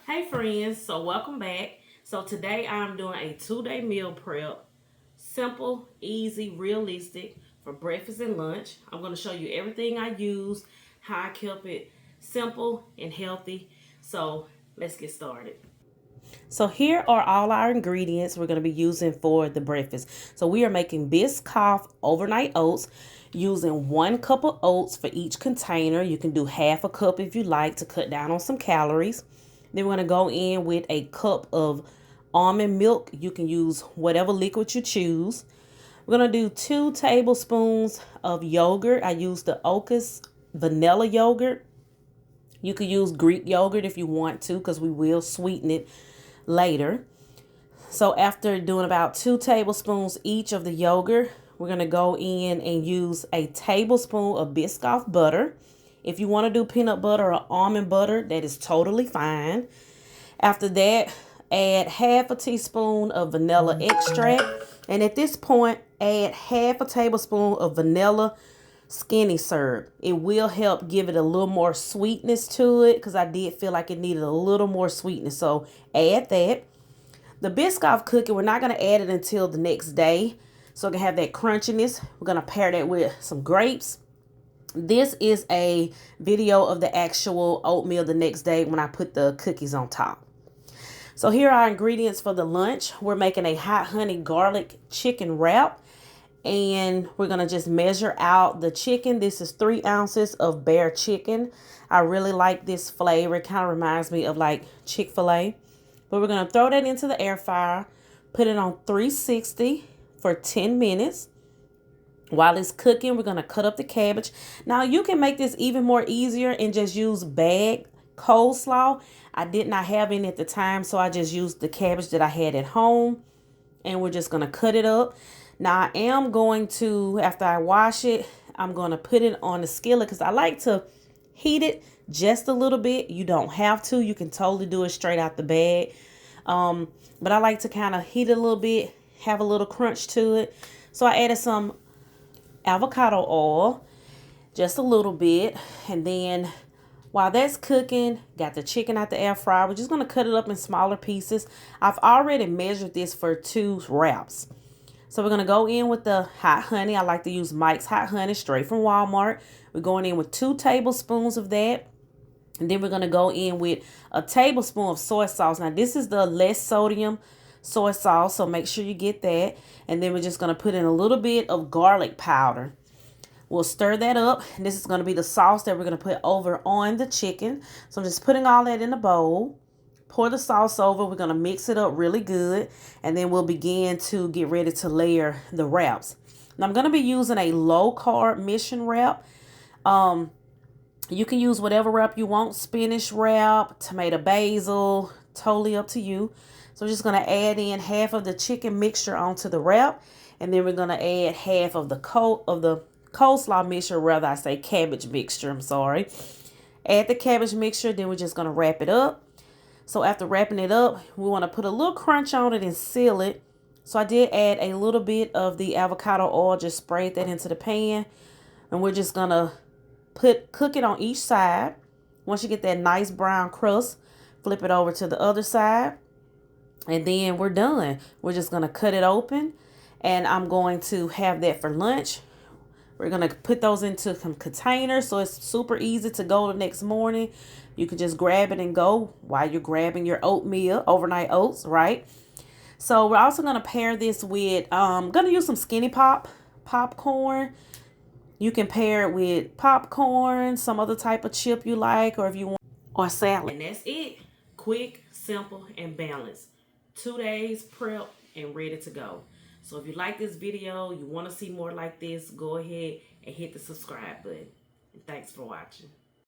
Hey friends, so welcome back. So today I'm doing a 2-day meal prep. Simple, easy, realistic for breakfast and lunch. I'm going to show you everything I use, how I kept it simple and healthy. So let's get started. So here are all our ingredients we're going to be using for the breakfast. So we are making Biscoff overnight oats using 1 cup of oats for each container. You can do half a cup if you like to cut down on some calories. Then we're going to go in with a cup of almond milk. You can use whatever liquid you choose. We're going to do 2 tablespoons of yogurt. I use the Oats vanilla yogurt. You could use Greek yogurt if you want to, because we will sweeten it later. So after doing about 2 tablespoons each of the yogurt, we're going to go in and use a tablespoon of Biscoff butter. If you want to do peanut butter or almond butter, that is totally fine. After that, add half a teaspoon of vanilla extract. And at this point, add half a tablespoon of vanilla skinny syrup. It will help give it a little more sweetness to it, because I did feel like it needed a little more sweetness. So add that. The Biscoff cookie, we're not going to add it until the next day, so it can have that crunchiness. We're going to pair that with some grapes. This is a video of the actual oatmeal the next day when I put the cookies on top. So here are our ingredients for the lunch. We're making a hot honey garlic chicken wrap. And we're going to just measure out the chicken. This is 3 ounces of bare chicken. I really like this flavor. It kind of reminds me of like Chick-fil-A. But we're going to throw that into the air fryer. Put it on 360 for 10 minutes. While it's cooking, we're going to cut up the cabbage. Now, you can make this even more easier and just use bagged coleslaw. I did not have any at the time, so I just used the cabbage that I had at home. And we're just going to cut it up. Now, I am going to, after I wash it, I'm going to put it on the skillet because I like to heat it just a little bit. You don't have to. You can totally do it straight out the bag. But I like to kind of heat it a little bit, have a little crunch to it. So I added some avocado oil, just a little bit. And then while that's cooking, got the chicken out the air fryer. We're just going to cut it up in smaller pieces. I've already measured this for 2 wraps. So we're going to go in with the hot honey. I like to use Mike's hot honey straight from Walmart. We're going in with 2 tablespoons of that. And then we're going to go in with a tablespoon of soy sauce. Now, this is the less sodium soy sauce, so make sure you get that. And then we're just going to put in a little bit of garlic powder. We'll stir that up. And this is going to be the sauce that we're going to put over on the chicken. So I'm just putting all that in a bowl. Pour the sauce over. We're going to mix it up really good. And then we'll begin to get ready to layer the wraps. Now I'm going to be using a low-carb mission wrap. You can use whatever wrap you want. Spinach wrap, tomato basil, totally up to you. So we're just going to add in half of the chicken mixture onto the wrap. And then we're going to add half of the coleslaw mixture, rather I say cabbage mixture, I'm sorry. Add the cabbage mixture, then we're just going to wrap it up. So after wrapping it up, we want to put a little crunch on it and seal it. So I did add a little bit of the avocado oil, just sprayed that into the pan. And we're just going to cook it on each side. Once you get that nice brown crust, flip it over to the other side. And then we're done. We're just going to cut it open. And I'm going to have that for lunch. We're going to put those into some containers so it's super easy to go the next morning. You can just grab it and go while you're grabbing your oatmeal, overnight oats, right? So we're also going to pair this with, I'm going to use some Skinny popcorn. You can pair it with popcorn, some other type of chip you like, or if you want, or salad. And that's it. Quick, simple, and balanced. 2 days prep and ready to go. So if you like this video, you want to see more like this, go ahead and hit the subscribe button. And thanks for watching.